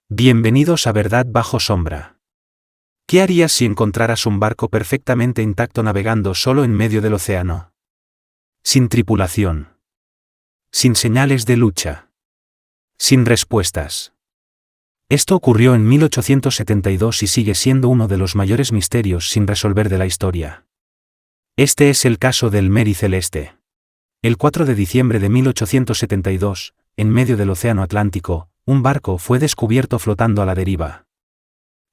Bienvenidos a Verdad bajo sombra. ¿Qué harías si encontraras un barco perfectamente intacto navegando solo en medio del océano? Sin tripulación. Sin señales de lucha. Sin respuestas. Esto ocurrió en 1872 y sigue siendo uno de los mayores misterios sin resolver de la historia. Este es el caso del Mary Celeste. El 4 de diciembre de 1872, en medio del Océano Atlántico, un barco fue descubierto flotando a la deriva.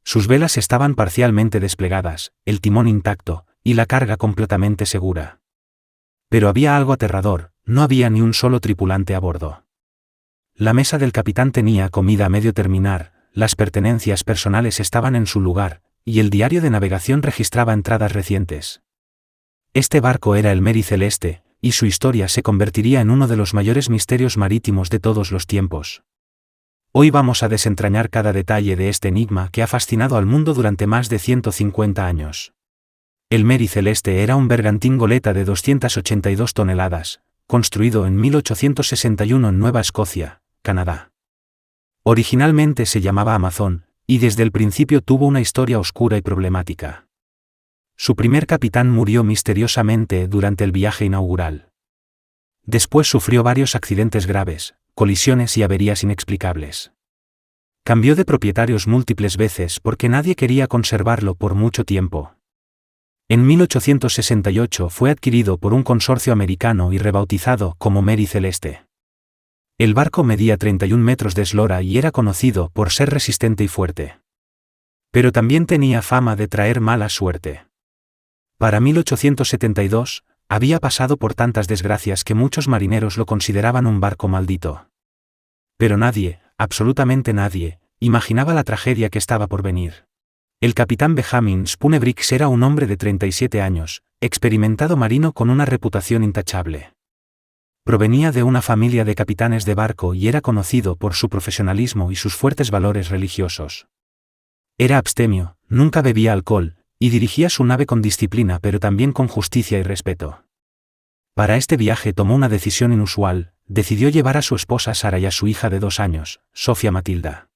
Sus velas estaban parcialmente desplegadas, el timón intacto, y la carga completamente segura. Pero había algo aterrador, no había ni un solo tripulante a bordo. La mesa del capitán tenía comida a medio terminar, las pertenencias personales estaban en su lugar, y el diario de navegación registraba entradas recientes. Este barco era el Mary Celeste, y su historia se convertiría en uno de los mayores misterios marítimos de todos los tiempos. Hoy vamos a desentrañar cada detalle de este enigma que ha fascinado al mundo durante más de 150 años. El Mary Celeste era un bergantín goleta de 282 toneladas, construido en 1861 en Nueva Escocia, Canadá. Originalmente se llamaba Amazon, y desde el principio tuvo una historia oscura y problemática. Su primer capitán murió misteriosamente durante el viaje inaugural. Después sufrió varios accidentes graves, colisiones y averías inexplicables. Cambió de propietarios múltiples veces porque nadie quería conservarlo por mucho tiempo. En 1868 fue adquirido por un consorcio americano y rebautizado como Mary Celeste. El barco medía 31 metros de eslora y era conocido por ser resistente y fuerte. Pero también tenía fama de traer mala suerte. Para 1872, había pasado por tantas desgracias que muchos marineros lo consideraban un barco maldito. Pero nadie, absolutamente nadie, imaginaba la tragedia que estaba por venir. El capitán Benjamin Spooner Briggs era un hombre de 37 años, experimentado marino con una reputación intachable. Provenía de una familia de capitanes de barco y era conocido por su profesionalismo y sus fuertes valores religiosos. Era abstemio, nunca bebía alcohol, y dirigía su nave con disciplina pero también con justicia y respeto. Para este viaje tomó una decisión inusual, decidió llevar a su esposa Sara y a su hija de 2 años, Sofía Matilda.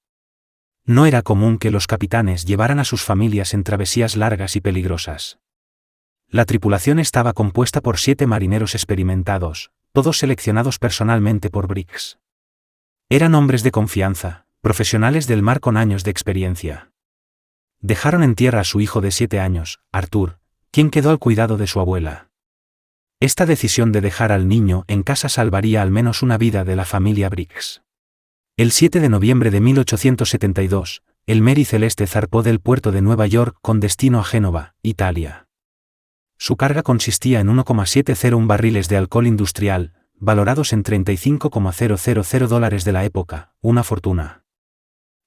No era común que los capitanes llevaran a sus familias en travesías largas y peligrosas. La tripulación estaba compuesta por 7 marineros experimentados, todos seleccionados personalmente por Briggs. Eran hombres de confianza, profesionales del mar con años de experiencia. Dejaron en tierra a su hijo de 7 años, Arthur, quien quedó al cuidado de su abuela. Esta decisión de dejar al niño en casa salvaría al menos una vida de la familia Briggs. El 7 de noviembre de 1872, el Mary Celeste zarpó del puerto de Nueva York con destino a Génova, Italia. Su carga consistía en 1,71 barriles de alcohol industrial, valorados en $35,000 de la época, una fortuna.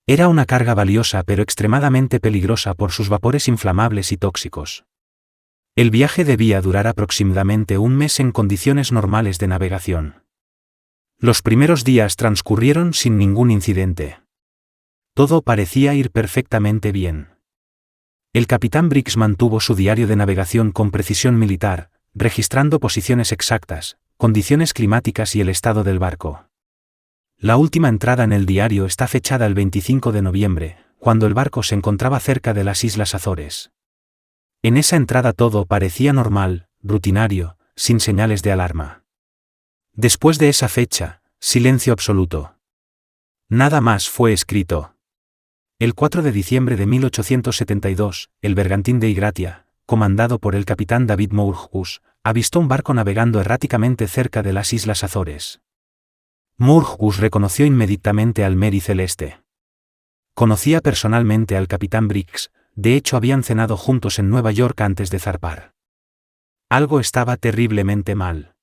Era una carga valiosa pero extremadamente peligrosa por sus vapores inflamables y tóxicos. El viaje debía durar aproximadamente un mes en condiciones normales de navegación. Los primeros días transcurrieron sin ningún incidente. Todo parecía ir perfectamente bien. El capitán Briggs mantuvo su diario de navegación con precisión militar, registrando posiciones exactas, condiciones climáticas y el estado del barco. La última entrada en el diario está fechada el 25 de noviembre, cuando el barco se encontraba cerca de las Islas Azores. En esa entrada todo parecía normal, rutinario, sin señales de alarma. Después de esa fecha, silencio absoluto. Nada más fue escrito. El 4 de diciembre de 1872, el bergantín de Igratia, comandado por el capitán David Moorhouse, avistó un barco navegando erráticamente cerca de las Islas Azores. Moorhouse reconoció inmediatamente al Mary Celeste. Conocía personalmente al capitán Briggs, de hecho habían cenado juntos en Nueva York antes de zarpar. Algo estaba terriblemente mal.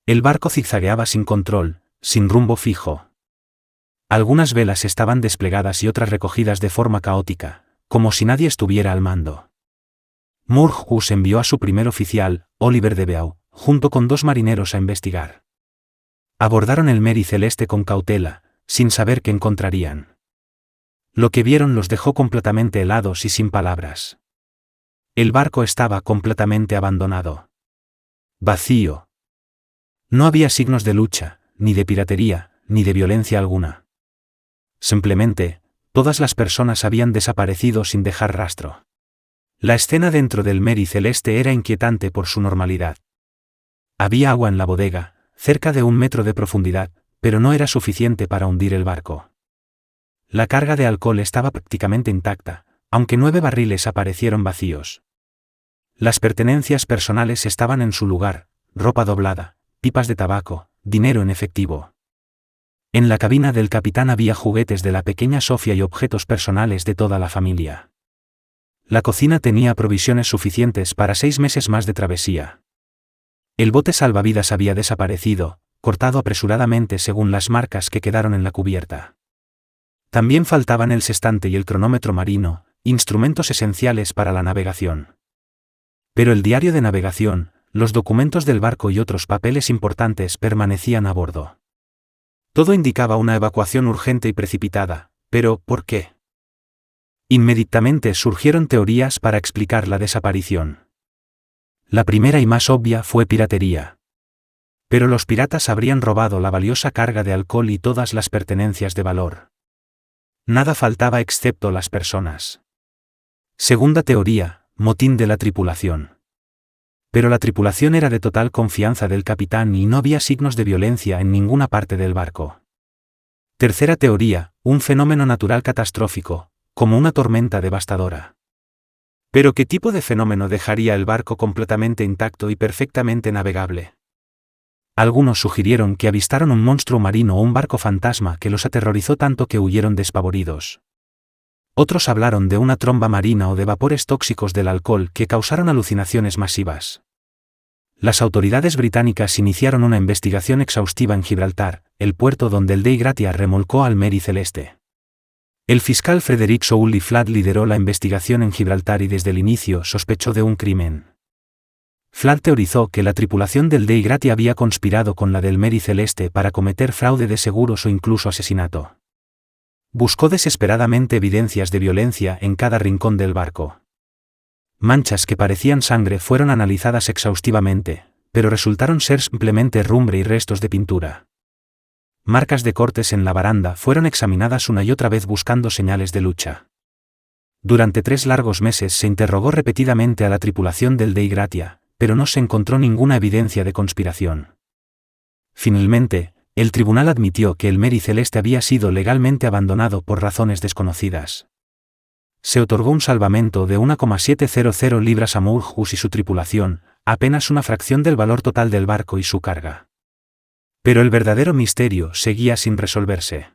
El barco zigzagueaba sin control, sin rumbo fijo. Algunas velas estaban desplegadas y otras recogidas de forma caótica, como si nadie estuviera al mando. Moorhouse envió a su primer oficial, Oliver Debeau, junto con 2 marineros a investigar. Abordaron el Mary Celeste con cautela, sin saber qué encontrarían. Lo que vieron los dejó completamente helados y sin palabras. El barco estaba completamente abandonado. Vacío. No había signos de lucha, ni de piratería, ni de violencia alguna. Simplemente, todas las personas habían desaparecido sin dejar rastro. La escena dentro del Mary Celeste era inquietante por su normalidad. Había agua en la bodega, cerca de 1 metro de profundidad, pero no era suficiente para hundir el barco. La carga de alcohol estaba prácticamente intacta, aunque 9 barriles aparecieron vacíos. Las pertenencias personales estaban en su lugar: ropa doblada, pipas de tabaco, dinero en efectivo. En la cabina del capitán había juguetes de la pequeña Sofía y objetos personales de toda la familia. La cocina tenía provisiones suficientes para 6 meses más de travesía. El bote salvavidas había desaparecido, cortado apresuradamente según las marcas que quedaron en la cubierta. También faltaban el sextante y el cronómetro marino, instrumentos esenciales para la navegación. Pero el diario de navegación, los documentos del barco y otros papeles importantes permanecían a bordo. Todo indicaba una evacuación urgente y precipitada, pero ¿por qué? Inmediatamente surgieron teorías para explicar la desaparición. La primera y más obvia fue piratería. Pero los piratas habrían robado la valiosa carga de alcohol y todas las pertenencias de valor. Nada faltaba excepto las personas. Segunda teoría: motín de la tripulación. Pero la tripulación era de total confianza del capitán y no había signos de violencia en ninguna parte del barco. Tercera teoría: un fenómeno natural catastrófico, como una tormenta devastadora. ¿Pero qué tipo de fenómeno dejaría el barco completamente intacto y perfectamente navegable? Algunos sugirieron que avistaron un monstruo marino o un barco fantasma que los aterrorizó tanto que huyeron despavoridos. Otros hablaron de una tromba marina o de vapores tóxicos del alcohol que causaron alucinaciones masivas. Las autoridades británicas iniciaron una investigación exhaustiva en Gibraltar, el puerto donde el Dei Gratia remolcó al Mary Celeste. El fiscal Frederick Souley Fladd lideró la investigación en Gibraltar y desde el inicio sospechó de un crimen. Fladd teorizó que la tripulación del Dei Gratia había conspirado con la del Mary Celeste para cometer fraude de seguros o incluso asesinato. Buscó desesperadamente evidencias de violencia en cada rincón del barco. Manchas que parecían sangre fueron analizadas exhaustivamente, pero resultaron ser simplemente rumbre y restos de pintura. Marcas de cortes en la baranda fueron examinadas una y otra vez buscando señales de lucha. Durante 3 largos meses se interrogó repetidamente a la tripulación del Dei Gratia, pero no se encontró ninguna evidencia de conspiración. Finalmente, el tribunal admitió que el Mary Celeste había sido legalmente abandonado por razones desconocidas. Se otorgó un salvamento de 1,700 libras a Moorhouse y su tripulación, apenas una fracción del valor total del barco y su carga. Pero el verdadero misterio seguía sin resolverse.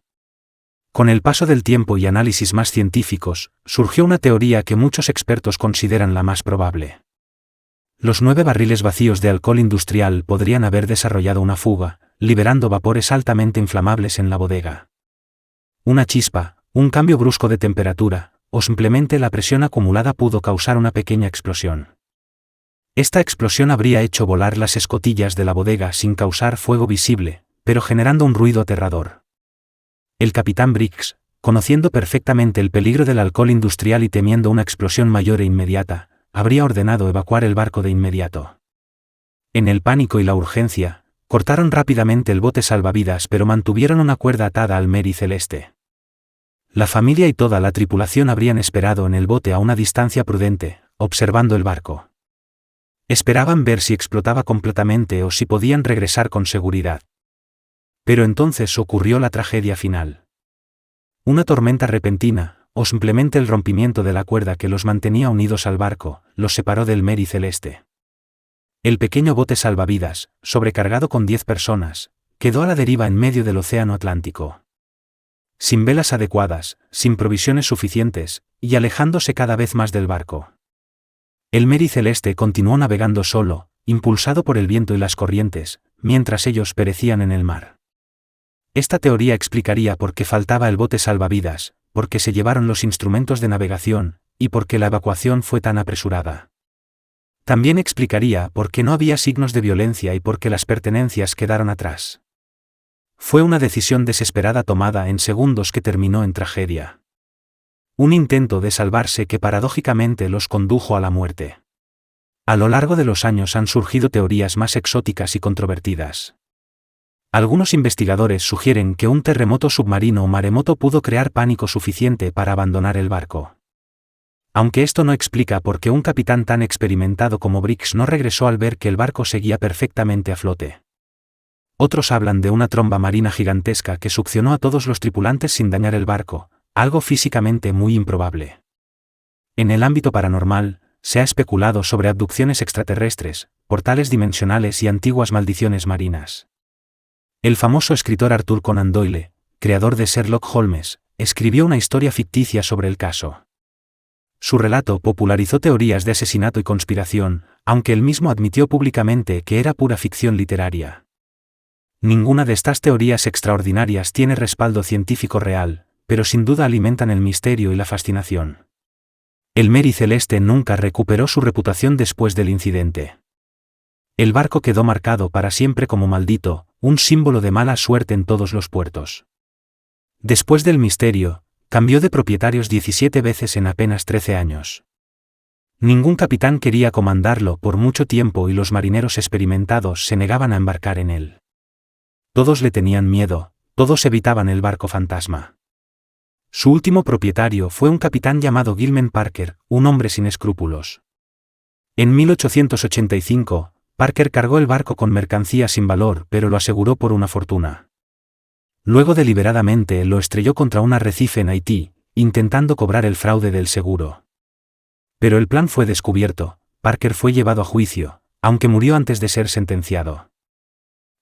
Con el paso del tiempo y análisis más científicos, surgió una teoría que muchos expertos consideran la más probable. Los 9 barriles vacíos de alcohol industrial podrían haber desarrollado una fuga, liberando vapores altamente inflamables en la bodega. Una chispa, un cambio brusco de temperatura, o simplemente la presión acumulada pudo causar una pequeña explosión. Esta explosión habría hecho volar las escotillas de la bodega sin causar fuego visible, pero generando un ruido aterrador. El capitán Briggs, conociendo perfectamente el peligro del alcohol industrial y temiendo una explosión mayor e inmediata, habría ordenado evacuar el barco de inmediato. En el pánico y la urgencia, cortaron rápidamente el bote salvavidas pero mantuvieron una cuerda atada al Mary Celeste. La familia y toda la tripulación habrían esperado en el bote a una distancia prudente, observando el barco. Esperaban ver si explotaba completamente o si podían regresar con seguridad. Pero entonces ocurrió la tragedia final. Una tormenta repentina, o simplemente el rompimiento de la cuerda que los mantenía unidos al barco, los separó del Mary Celeste. El pequeño bote salvavidas, sobrecargado con 10 personas, quedó a la deriva en medio del océano Atlántico. Sin velas adecuadas, sin provisiones suficientes, y alejándose cada vez más del barco. El Mary Celeste continuó navegando solo, impulsado por el viento y las corrientes, mientras ellos perecían en el mar. Esta teoría explicaría por qué faltaba el bote salvavidas, por qué se llevaron los instrumentos de navegación, y por qué la evacuación fue tan apresurada. También explicaría por qué no había signos de violencia y por qué las pertenencias quedaron atrás. Fue una decisión desesperada tomada en segundos que terminó en tragedia. Un intento de salvarse que paradójicamente los condujo a la muerte. A lo largo de los años han surgido teorías más exóticas y controvertidas. Algunos investigadores sugieren que un terremoto submarino o maremoto pudo crear pánico suficiente para abandonar el barco. Aunque esto no explica por qué un capitán tan experimentado como Briggs no regresó al ver que el barco seguía perfectamente a flote. Otros hablan de una tromba marina gigantesca que succionó a todos los tripulantes sin dañar el barco, algo físicamente muy improbable. En el ámbito paranormal, se ha especulado sobre abducciones extraterrestres, portales dimensionales y antiguas maldiciones marinas. El famoso escritor Arthur Conan Doyle, creador de Sherlock Holmes, escribió una historia ficticia sobre el caso. Su relato popularizó teorías de asesinato y conspiración, aunque él mismo admitió públicamente que era pura ficción literaria. Ninguna de estas teorías extraordinarias tiene respaldo científico real, pero sin duda alimentan el misterio y la fascinación. El Mary Celeste nunca recuperó su reputación después del incidente. El barco quedó marcado para siempre como maldito, un símbolo de mala suerte en todos los puertos. Después del misterio, cambió de propietarios 17 veces en apenas 13 años. Ningún capitán quería comandarlo por mucho tiempo y los marineros experimentados se negaban a embarcar en él. Todos le tenían miedo, todos evitaban el barco fantasma. Su último propietario fue un capitán llamado Gilman Parker, un hombre sin escrúpulos. En 1885, Parker cargó el barco con mercancía sin valor, pero lo aseguró por una fortuna. Luego deliberadamente lo estrelló contra un arrecife en Haití, intentando cobrar el fraude del seguro. Pero el plan fue descubierto, Parker fue llevado a juicio, aunque murió antes de ser sentenciado.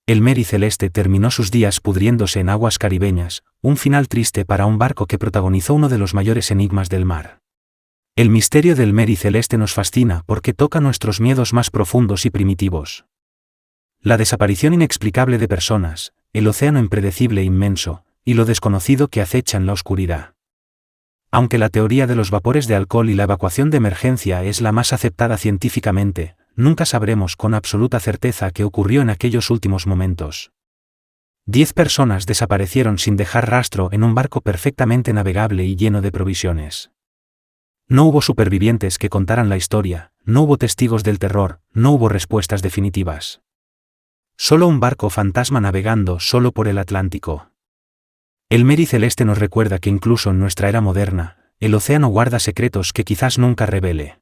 El Mary Celeste terminó sus días pudriéndose en aguas caribeñas, un final triste para un barco que protagonizó uno de los mayores enigmas del mar. El misterio del Mary Celeste nos fascina porque toca nuestros miedos más profundos y primitivos. La desaparición inexplicable de personas, el océano impredecible e inmenso, y lo desconocido que acecha en la oscuridad. Aunque la teoría de los vapores de alcohol y la evacuación de emergencia es la más aceptada científicamente, nunca sabremos con absoluta certeza qué ocurrió en aquellos últimos momentos. 10 personas desaparecieron sin dejar rastro en un barco perfectamente navegable y lleno de provisiones. No hubo supervivientes que contaran la historia, no hubo testigos del terror, no hubo respuestas definitivas. Solo un barco fantasma navegando solo por el Atlántico. El Mary Celeste nos recuerda que incluso en nuestra era moderna, el océano guarda secretos que quizás nunca revele.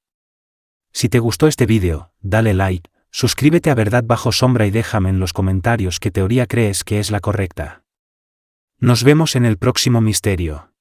Si te gustó este vídeo, dale like, suscríbete a Verdad Bajo Sombra y déjame en los comentarios qué teoría crees que es la correcta. Nos vemos en el próximo misterio.